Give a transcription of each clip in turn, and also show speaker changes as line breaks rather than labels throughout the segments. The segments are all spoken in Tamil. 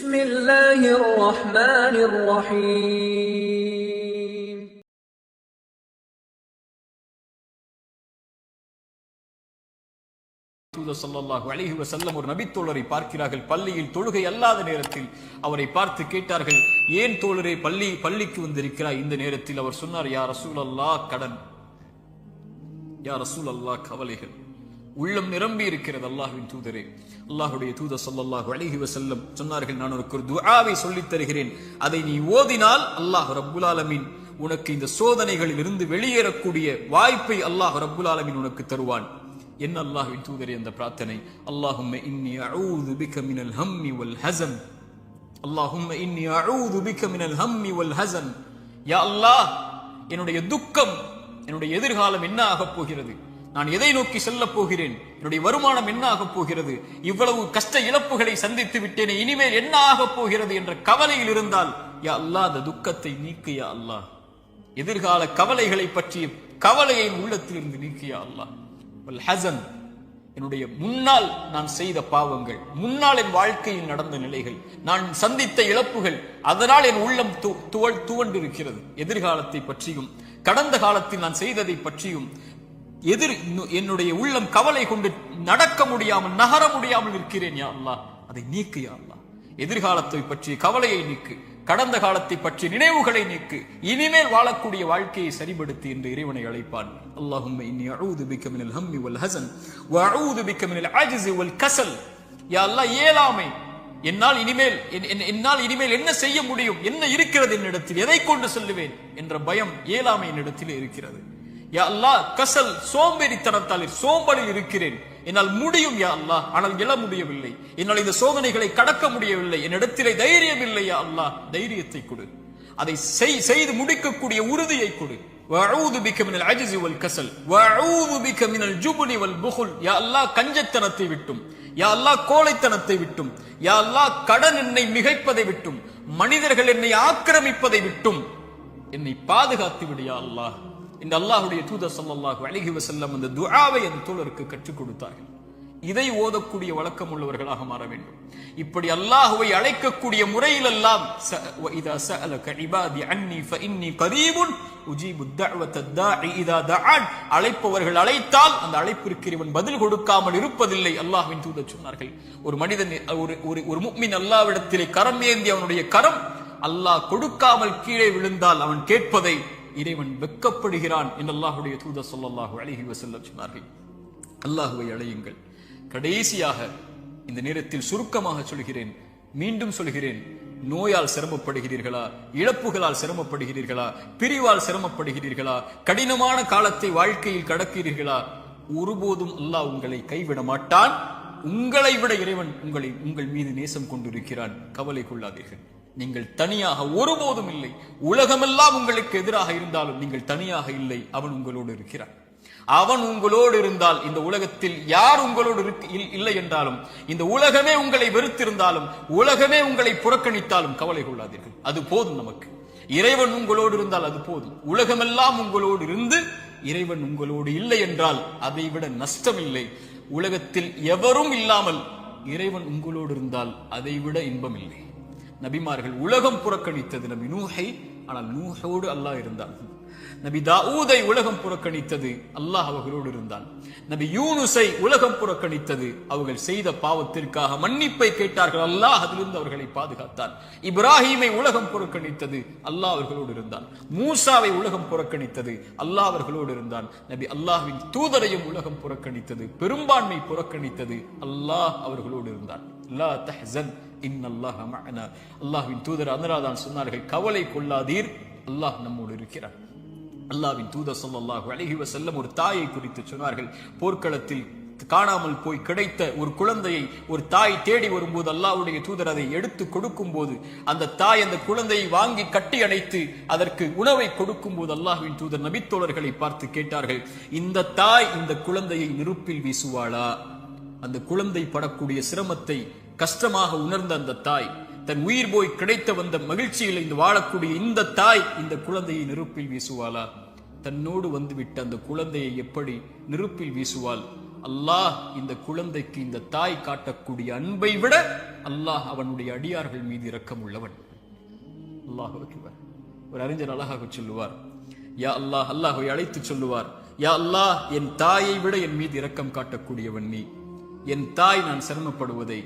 بسم الله الرحمن الرحيم
ஸல்லல்லாஹு அலைஹி வஸல்லம் ஒரு நபித்தோழரை பார்க்கிறார்கள். பள்ளியில் தொழுகை அல்லாத நேரத்தில் அவரை பார்த்து கேட்டார்கள், ஏன் தோழரே பள்ளிக்கு வந்திருக்கிறாய் இந்த நேரத்தில்? அவர் சொன்னார், யா ரசூலல்லாஹ், கடன், யா ரசூலல்லாஹ், கவலைகள். உள்ளம் நிரம்பி இருக்கிறது. அல்லாஹ்வின் தூதரே, அல்லாஹ்வுடைய தூதர் ஸல்லல்லாஹு அலைஹி வஸல்லம் சொன்னார்கள், நான் உனக்கு ஒரு துஆவை சொல்லித் தருகிறேன், அதை நீ ஓதினால் அல்லாஹ் ரப்புல் ஆலமீன் உனக்கு இந்த சோதனைகளில் இருந்து வெளியேறக்கூடிய வாய்ப்பை அல்லாஹ் ரப்புல் ஆலமீன் உனக்கு தருவான். என்ன அல்லாஹ்வின் தூதரே அந்த பிரார்த்தனை? அல்லாஹும்ம இன்னி அஊது பிக மினல் ஹம்மி வல் ஹஸன், அல்லாஹும்ம இன்னி அஊது பிக மினல் ஹம்மி வல் ஹஸன். யா அல்லாஹ், என்னுடைய துக்கம், என்னுடைய எதிர்காலம் என்ன ஆகப் போகிறது, நான் எதை நோக்கி செல்லப் போகிறேன், என்னுடைய வருமானம் என்ன ஆகப் போகிறது, இவ்வளவு கஷ்ட இழப்புகளை சந்தித்து விட்டேனே, இனிமேல் என்ன ஆகப் போகிறது என்ற கவலையில் இருந்தால், யா அல்லாஹ், அந்த துக்கத்தை நீக்கு யா அல்லாஹ். எதிர்கால கவலைகளை பற்றிய கவலையை உள்ளத்திலிருந்து நீக்கு யா அல்லாஹ். வல் ஹஸன், என்னுடைய முன்னால் நான் செய்த பாவங்கள், முன்னால் என் வாழ்க்கையில் நடந்த நிலைகள், நான் சந்தித்த இழப்புகள், அதனால் என் உள்ளம் துவண்டிருக்கிறது. எதிர்காலத்தை பற்றியும் கடந்த காலத்தில் நான் செய்ததை பற்றியும் என்னுடைய உள்ளம் கவலை கொண்டு நடக்க முடியாமல், நகர முடியாமல் இருக்கிறேன் யா அல்லாஹ், அதை நீக்கு யா அல்லாஹ். எதிர்காலத்தை பற்றிய கவலையை நீக்கு, கடந்த காலத்தை பற்றிய நினைவுகளை நீக்கு, இனிமேல் வாழக்கூடிய வாழ்க்கையை சரிபடுத்தி என்று இறைவனை அழைப்பான். அல்லாஹும்ம இன்னி அஊது பிக மினல் ஹம்மி வல் ஹஸன் வ அஊது பிக மினல் அஜ்ஸி வல் கஸல். யா அல்லாஹ், இயலாமை, என்னால் இனிமேல் என்ன செய்ய முடியும், என்ன இருக்கிறது என்னிடத்தில், எதை கொண்டு செல்லுவேன் என்ற பயம், இயலாமை என்னிடத்தில் இருக்கிறது. யா அல்லாஹ், கசல், சோம்பேறித்தனத்தால் சோம்பலில் இருக்கிறேன், என்னால் முடியும் யா அல்லாஹ், ஆனால் எழ முடியவில்லை, என்னால் இந்த சோதனைகளை கடக்க முடியவில்லை, என்னிடத்திலே தைரியம் இல்லை யா அல்லாஹ், தைரியத்தை கொடு, அதை செய்து முடிக்கக்கூடிய உறுதியை கொடு. வஅஊது பிக மினல் அஜ்ஸி வல் கஸல் வஅஊது பிக மினல் ஜுப்னி வல் புகுல். யா அல்லாஹ், கஞ்சத்தனத்தை விட்டும், யா அல்லாஹ், கோழைத்தனத்தை விட்டும், யா அல்லாஹ், கடன் என்னை மிகைப்பதை விட்டும், மனிதர்கள் என்னை ஆக்கிரமிப்பதை விட்டும் என்னை பாதுகாத்து விடு யா அல்லாஹ். இந்த அல்லாஹ்வுடைய தூதர் ஸல்லல்லாஹு அலைஹி வஸல்லம் அந்த துஆவை அந்த தோழருக்கு கற்றுக் கொடுத்தார்கள். இதை ஓதக்கூடிய வழக்கம் உள்ளவர்களாக மாற வேண்டும். இப்படி அல்லாஹ்வை அழைக்கக்கூடிய முறையில் எல்லாம் இதா சஅலக இபாதி அன்னி ஃபஇன்னி கரீபுன் உஜீபு தஅவத தாஇ இதா தஆன். அழைப்பவர்கள் அழைத்தால் அந்த அழைப்பிற்கு இவன் பதில் கொடுக்காமல் இருப்பதில்லை. அல்லாஹ்வின் தூதர் சொன்னார்கள், ஒரு மனிதன், ஒரு முஃமின் அல்லாஹ்விடத்திலே கரம் ஏந்தி அவனுடைய கரம் அல்லாஹ் கொடுக்காமல் கீழே விழுந்தால் அவன் கேட்பதை இறைவன் வெட்கப்படுகிறான் என்று அல்லாஹ்வுடைய தூதர் ஸல்லல்லாஹு அலைஹி வஸல்லம் சொன்னார்கள். அல்லாஹ்வை அழையுங்கள். கடைசியாக இந்த நேரத்தில் சுருக்கமாக சொல்கிறேன், மீண்டும் சொல்கிறேன், நோயால் சிரமப்படுகிறீர்களா, இழப்புகளால் சிரமப்படுகிறீர்களா, பிரிவால் சிரமப்படுகிறீர்களா, கடினமான காலத்தை வாழ்க்கையில் கடக்கிறீர்களா, ஒருபோதும் அல்லாஹ் உங்களை கைவிட மாட்டான். உங்களை விட இறைவன் உங்கள் மீது நேசம் கொண்டிருக்கிறான். கவலை கொள்ளாதீர்கள். நீங்கள் தனியாக ஒருபோதும் இல்லை. உலகமெல்லாம் உங்களுக்கு எதிராக இருந்தாலும் நீங்கள் தனியாக இல்லை. அவன் உங்களோடு இருக்கிறான். அவன் உங்களோடு இருந்தால், இந்த உலகத்தில் யார் உங்களோடு இல்லை என்றாலும், இந்த உலகமே உங்களை வெறுத்திருந்தாலும், உலகமே உங்களை புறக்கணித்தாலும் கவலை கொள்ளாதீர்கள். அது போதும் நமக்கு. இறைவன் உங்களோடு இருந்தால் அது போதும். உலகமெல்லாம் உங்களோடு இருந்து இறைவன் உங்களோடு இல்லை என்றால் அதை விட நஷ்டம் இல்லை. உலகத்தில் எவரும் இல்லாமல் இறைவன் உங்களோடு இருந்தால் அதை விட இன்பம் இல்லை. நபிமார்கள் உலகம் புறக்கணித்தது நபி நூஹை, ஆனால் நூஹோடு அல்லாஹ் இருந்தான். நபி தாவூதை உலகம் புறக்கணித்தது, அல்லாஹ் அவர்களோடு இருந்தான். நபி யூனுஸை உலகம் புறக்கணித்தது, அவர்கள் செய்த பாவத்திற்காக மன்னிப்பை கேட்டார்கள், அல்லாஹ் அதிலிருந்து அவர்களை பாதுகாத்தான். இப்ராஹீமை உலகம் புறக்கணித்தது, அல்லாஹ் அவர்களோடு இருந்தான். மூசாவை உலகம் புறக்கணித்தது, அல்லாஹ் அவர்களோடு இருந்தான். நபி அல்லாஹ்வின் தூதரையும் உலகம் புறக்கணித்தது, பெரும்பான்மை புறக்கணித்தது, அல்லாஹ் அவர்களோடு இருந்தான். லா தஹ்ஸன் இன்னல்லாஹ மஅனா. அல்லாஹ்வின் தூதர் அதனால்தான் சொன்னார்கள், கவலை கொள்ளாதீர், அல்லாஹ் நம்மோடு இருக்கிறார். அல்லாஹ்வின் தூதர் ஸல்லல்லாஹு அலைஹி வஸல்லம் ஒரு தாயை குறித்து சொன்னார்கள். போர்க்களத்தில் காணாமல் போய் கிடைத்த ஒரு குழந்தையை ஒரு தாய் தேடி வரும்போது அல்லாஹ்வுடைய தூதர் அதை எடுத்து கொடுக்கும் போது அந்த தாய் அந்த குழந்தையை வாங்கி கட்டி அணைத்து அதற்கு உணவை கொடுக்கும் போது அல்லாஹ்வின் தூதர் நபித்தோழர்களை பார்த்து கேட்டார்கள், இந்த தாய் இந்த குழந்தையை நெருப்பில் வீசுவாளா? அந்த குழந்தை படக்கூடிய சிரமத்தை கஷ்டமாக உணர்ந்த அந்த தாய், தன் உயிர் போய் கிடைத்த வந்த மகிழ்ச்சியில் இந்த வாழக்கூடிய இந்த தாய் இந்த குழந்தையை நெருப்பில் வீசுவாளா? தன்னோடு வந்துவிட்ட அந்த குழந்தையை எப்படி நெருப்பில் வீசுவாள்? அல்லாஹ் இந்த குழந்தைக்கு இந்த தாய் காட்டக்கூடிய அன்பை விட அல்லாஹ் அவனுடைய அடியார்கள் மீது இரக்கம் உள்ளவன். அல்லாஹ் அக்பர். ஒரு அறிஞர் அழகாக சொல்லுவார், யா அல்லாஹ், அல்லாஹ்வை அழைத்து சொல்லுவார், யா அல்லாஹ், என் தாயை விட என் மீது இரக்கம் காட்டக்கூடியவன் நீ. என் தாய் நான் சிரமப்படுவதை,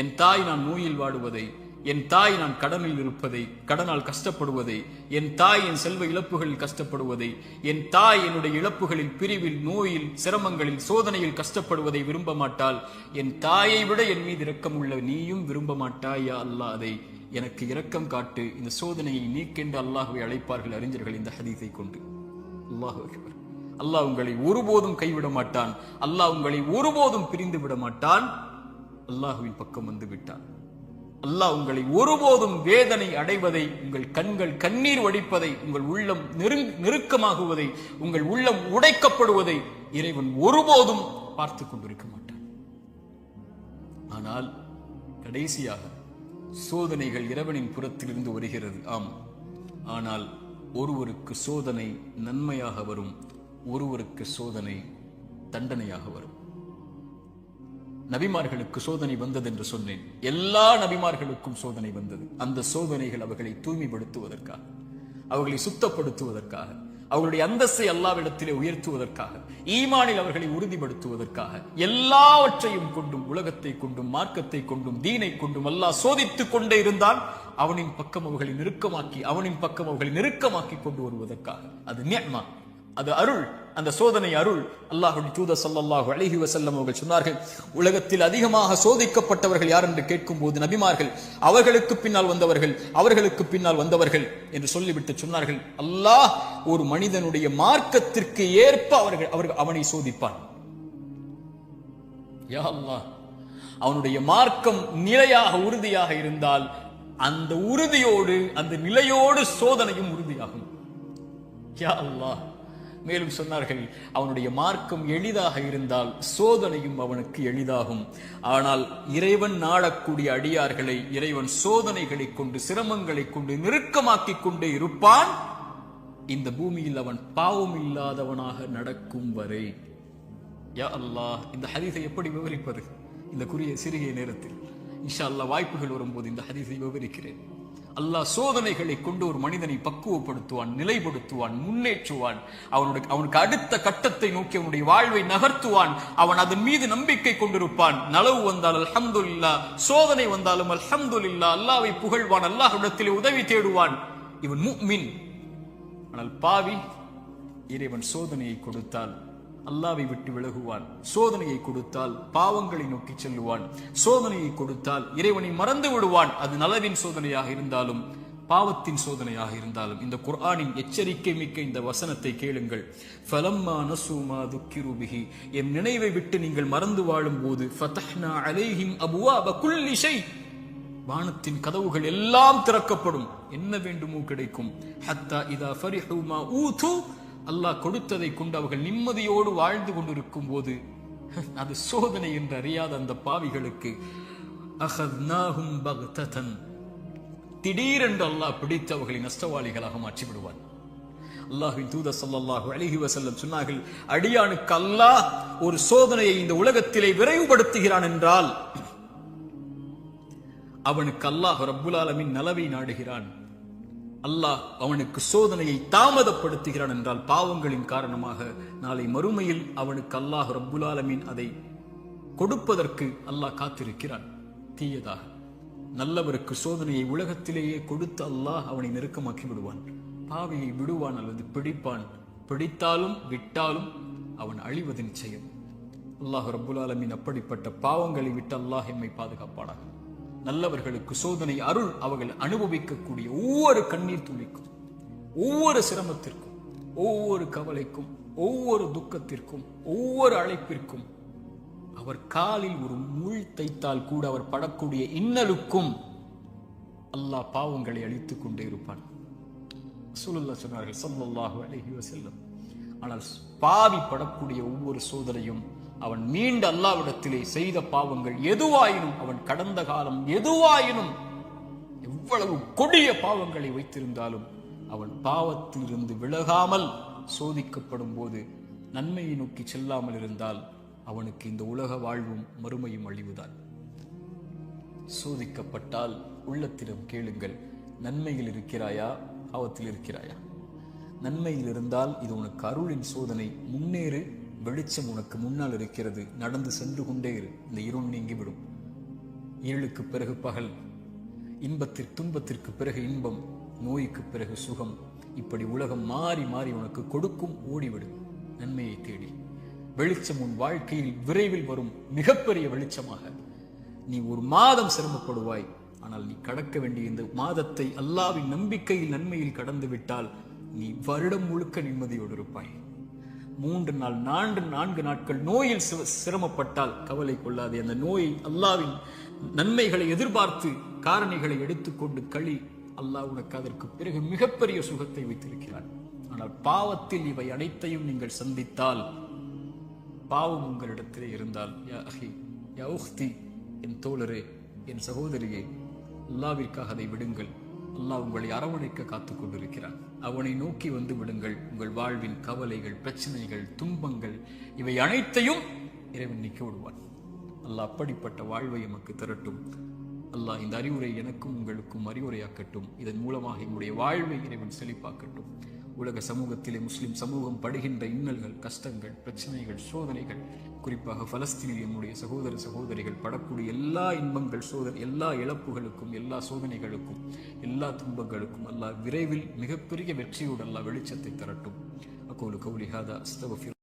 என் தாய் நான் நோயில் வாடுவதை, என் தாய் நான் கடனில் இருப்பதை, கடனால் கஷ்டப்படுவதை, என் தாய் என் செல்வ இழப்புகளில் கஷ்டப்படுவதை, என் தாய் என்னுடைய இழப்புகளில், பிரிவில், நோயில், சிரமங்களில், சோதனையில் கஷ்டப்படுவதை விரும்ப மாட்டாள். என் தாயை விட என் மீது இரக்கம் உள்ள நீயும் விரும்ப மாட்டாய். யா அல்லாஹ், அதை எனக்கு இரக்கம் காட்டு, இந்த சோதனையை நீக்கென்று அல்லாஹ்வை அழைப்பார்கள் அறிஞர்கள் இந்த ஹதீஸை கொண்டு. அல்லாஹ் அக்பர். அல்லாஹ் உங்களை ஒருபோதும் கைவிட மாட்டான். அல்லாஹ் உங்களை ஒருபோதும் பிரிந்து விட மாட்டான். அல்லாஹ்வின் பக்கம் வந்து விட்டான். அல்லாஹ் உங்களை ஒருபோதும் வேதனை அடைவதை, உங்கள் கண்கள் கண்ணீர் வடிப்பதை, உங்கள் உள்ளம் நெருக்கமாகுவதை, உங்கள் உள்ளம் உடைக்கப்படுவதை இறைவன் ஒருபோதும் பார்த்து கொண்டிருக்க மாட்டான். ஆனால் கடைசியாக சோதனைகள் இறைவனின் புறத்திலிருந்து வருகிறது. ஆம், ஆனால் ஒருவருக்கு சோதனை நன்மையாக வரும், ஒருவருக்கு சோதனை தண்டனையாக வரும். நபிமார்களுக்கு சோதனை வந்தது என்று சொன்னேன். எல்லா நபிமார்களுக்கும் சோதனை வந்தது. அந்த சோதனைகள் அவர்களை தூய்மைப்படுத்துவதற்காக, அவர்களை சுத்தப்படுத்துவதற்காக, அவர்களுடைய அந்தஸ்தை அல்லாஹ்விடத்திலே உயர்த்துவதற்காக, ஈமானில் அவர்களை உறுதிப்படுத்துவதற்காக, எல்லாவற்றையும் கொண்டும், உலகத்தை கொண்டும், மார்க்கத்தை கொண்டும், தீனை கொண்டும் அல்லாஹ் சோதித்துக் கொண்டே இருந்தால் அவனின் பக்கம் அவர்களை நெருக்கமாக்கி, அவனின் பக்கம் அவர்களை நெருக்கமாக்கி கொண்டு வருவதற்காக. அது நிஅமா, அது அருள். அந்த சோதனை அருள். அல்லாஹ்வுடைய தூதர் ஸல்லல்லாஹு அலைஹி வஸல்லம் அவர்கள் சொன்னார்கள், உலகத்தில் அதிகமாக சோதிக்கப்பட்டவர்கள் யார் என்று கேட்கும் போது நபிமார்கள், அவர்களுக்கு பின்னால் வந்தவர்கள், அவர்களுக்கு பின்னால் வந்தவர்கள் என்று சொல்லிவிட்டு சொன்னார்கள், அல்லாஹ் ஒரு மனிதனுடைய மார்க்கத்திற்கு ஏற்ப அவனை சோதிப்பான். யா அல்லாஹ், அவனுடைய மார்க்கம் நிலையாக உறுதியாக இருந்தால் அந்த உறுதியோடு, அந்த நிலையோடு சோதனையும் உறுதியாகும். யா அல்லாஹ். மேலும் சொன்னார்கள், அவனுடைய மார்க்கம் எளிதாக இருந்தால் சோதனையும் அவனுக்கு எளிதாகும். ஆனால் இறைவன் நாடக்கூடிய அடியார்களை இறைவன் சோதனைகளை கொண்டு, சிரமங்களை கொண்டு நெருக்கமாக்கிக் கொண்டே இருப்பான், இந்த பூமியில் அவன் பாவம் இல்லாதவனாக நடக்கும் வரை. யா அல்லாஹ், இந்த ஹதீஸை எப்படி விவரிப்பது இந்த சிறிய நேரத்தில்? இன்ஷா அல்லாஹ் வாய்ப்புகள் வரும்போது இந்த ஹதீஸை விவரிக்கிறேன். அல்லாஹ் சோதனைகளை கொண்டு ஒரு மனிதனை பக்குவப்படுத்துவான், நிலைப்படுத்துவான், முன்னேற்றுவான். அவனுக்கு அடுத்த கட்டத்தை நோக்கி அவனுடைய வாழ்வை நகர்த்துவான். அவன் அதன் மீது நம்பிக்கை கொண்டிருப்பான். நலவு வந்தால் அல்ஹம்துலில்லாஹ், சோதனை வந்தாலும் அல்ஹம்துலில்லாஹ், அல்லாஹ்வை புகழ்வான், அல்லாஹ்விடத்திலே உதவி தேடுவான். இவன் முஃமின். ஆனால் பாவி, இறைவன் சோதனையை கொடுத்தால் அல்லாஹ்வை விட்டு விலகுவான், சோதனையை கொடுத்தால் பாவங்களை நோக்கி செல்லுவான், சோதனையை கொடுத்தால் இறைவனை மறந்து விடுவான். அது நலவின் சோதனையாக இருந்தாலும் பாவத்தின் சோதனையாக இருந்தாலும். இந்த குர்ஆனின் எச்சரிக்கை மிக்க இந்த வசனத்தை கேளுங்கள். ஃபலம்மா நஸூ மா துக்கிரு பிஹி, எம் நினைவை விட்டு நீங்கள் மறந்து வாழும் போது, ஃபதஹ்னா அலைஹிம் அபுவாப குல்லி ஷை, வானத்தின் கதவுகள் எல்லாம் திறக்கப்படும், என்ன வேண்டுமோ கிடைக்கும். ஹத்தா இதா ஃபரிஹு மா ஊது, அல்லாஹ் கொடுத்ததை கொண்டு அவர்கள் நிம்மதியோடு வாழ்ந்து கொண்டிருக்கும் போது, அது சோதனை என்று அறியாத அந்த பாவிகளுக்கு அஹத்னாஹும் பக்ததன், திடீரென்று அல்லாஹ் பிடித்து அவர்களை நஷ்டவாளிகளாக மாற்றி விடுவான். அல்லாஹ்வின் தூதர் ஸல்லல்லாஹு அலைஹி வஸல்லம் சொன்னார்கள், அடியானுக்கு அல்லாஹ் ஒரு சோதனையை இந்த உலகத்திலே விரைவுபடுத்துகிறான் என்றால் அவனுக்கு அல்லாஹ் ரப்புல் ஆலமீன் நலவை நாடுகிறான். அல்லாஹ் அவனுக்கு சோதனையை தாமதப்படுத்துகிறான் என்றால் பாவங்களின் காரணமாக நாளை மறுமையில் அவனுக்கு அல்லாஹ் ரப்புல் ஆலமீன் அதை கொடுப்பதற்கு அல்லாஹ் காத்திருக்கிறான். தீயதாக நல்லவருக்கு சோதனையை உலகத்திலேயே கொடுத்து அல்லாஹ் அவனை நெருக்கமாக்கி விடுவான். பாவியை விடுவான் அல்லது பிடிப்பான். பிடித்தாலும் விட்டாலும் அவன் அழிவது நிச்சயம். அல்லாஹ் ரப்புல் ஆலமீன் அப்படிப்பட்ட பாவங்களை விட்டு அல்லாஹ் எம்மை பாதுகாப்பானாக. நல்லவர்களுக்கு சோதனை அருள். அவர்கள் அனுபவிக்கக்கூடிய ஒவ்வொரு கண்ணீர் துளிக்கும், ஒவ்வொரு சிரமத்திற்கும், ஒவ்வொரு கவலைக்கும், ஒவ்வொரு துக்கத்திற்கும், ஒவ்வொரு அழைப்பிற்கும், அவர் காலில் ஒரு முள் தைத்தால் கூட அவர் படக்கூடிய இன்னலுக்கும் அல்லாஹ் பாவங்களை அழித்துக் கொண்டே இருப்பான். ரசூலுல்லாஹ் சொன்னார்கள் ஸல்லல்லாஹு அலைஹி வஸல்லம், ஆனால் பாவி படக்கூடிய ஒவ்வொரு சோதனையும் அவன் மீண்டு அல்லாஹ்விடத்திலே செய்த பாவங்கள் எதுவாயினும், அவன் கடந்த காலம் எதுவாயினும், எவ்வளவு கொடிய பாவங்களை வைத்திருந்தாலும் அவன் பாவத்திலிருந்து விலகாமல் சோதிக்கப்படும் போது, நன்மையை நோக்கி செல்லாமல் இருந்தால் அவனுக்கு இந்த உலக வாழ்வும் மறுமையும் அழிவுதான். சோதிக்கப்பட்டால் உள்ளத்திடம் கேளுங்கள், நன்மையில் இருக்கிறாயா, பாவத்தில் இருக்கிறாயா? நன்மையில் இருந்தால் இது உனக்கு அருளின் சோதனை, முன்னேறு, வெளிச்சம் உனக்கு முன்னால் இருக்கிறது, நடந்து சென்று கொண்டே இரு, இந்த இருள் நீங்கிவிடும். இருளுக்கு பிறகு பகல், துன்பத்திற்கு பிறகு இன்பம், நோய்க்கு பிறகு சுகம். இப்படி உலகம் மாறி மாறி உனக்கு கொடுக்கும், ஓடிவிடும் நன்மையை தேடி. வெளிச்சம் உன் வாழ்க்கையில் விரைவில் வரும், மிகப்பெரிய வெளிச்சமாக. நீ ஒரு மாதம் சிரமப்படுவாய், ஆனால் நீ கடக்க வேண்டிய இந்த மாதத்தை அல்லாஹ்வின் நம்பிக்கையில் நன்மையில் கடந்து விட்டால் நீ வருடம் முழுக்க நிம்மதியோடு இருப்பாய். 3 நாள் 4 நாட்கள் நோயில் சிரமப்பட்டால் கவலை கொள்ளாதே. அந்த நோயை அல்லாஹ்வின் நன்மைகளை எதிர்பார்த்து காரணிகளை எடுத்துக்கொண்டு களி, அல்லாஹ் உனக்கு அதற்கு பிறகு மிகப்பெரிய சுகத்தை வைத்திருக்கிறார். ஆனால் பாவத்தில் இவை அனைத்தையும் நீங்கள் சந்தித்தால், பாவம் உங்களிடத்திலே இருந்தால், யா அஹி யா உக்தி, என் தோழரே, என் சகோதரியே, அல்லாஹ்விற்காக அதை விடுங்கள். அல்லாஹ் உங்களை அரவணைக்க காத்துக் கொண்டிருக்கிறார். அவனை நோக்கி வந்து விடுங்கள். உங்கள் வாழ்வின் கவலைகள், பிரச்சனைகள், துன்பங்கள் இவை அனைத்தையும் இறைவன் நீக்கி விடுவான். அல்லாஹ் அப்படிப்பட்ட வாழ்வை எமக்கு தரட்டும். அல்லாஹ் இந்த அறிவுரை எனக்கும் உங்களுக்கும் அறிவுரையாக்கட்டும். இதன் மூலமாக என்னுடைய வாழ்வை இறைவன் செழிப்பாக்கட்டும். உலக சமூகத்திலே முஸ்லிம் சமூகம் படுகின்ற இன்னல்கள், கஷ்டங்கள், பிரச்சனைகள், சோதனைகள், குறிப்பாக பலஸ்தீனில் என்னுடைய சகோதர சகோதரிகள் படக்கூடிய எல்லா இன்பங்கள், எல்லா இழப்புகளுக்கும், எல்லா சோதனைகளுக்கும், எல்லா துன்பங்களுக்கும் அல்லாஹ் விரைவில் மிகப்பெரிய வெற்றியோடு அல்லாஹ் வெளிச்சத்தை தரட்டும். அகூலு கௌலி ஹாதா அஸ்தக்ஃபிரு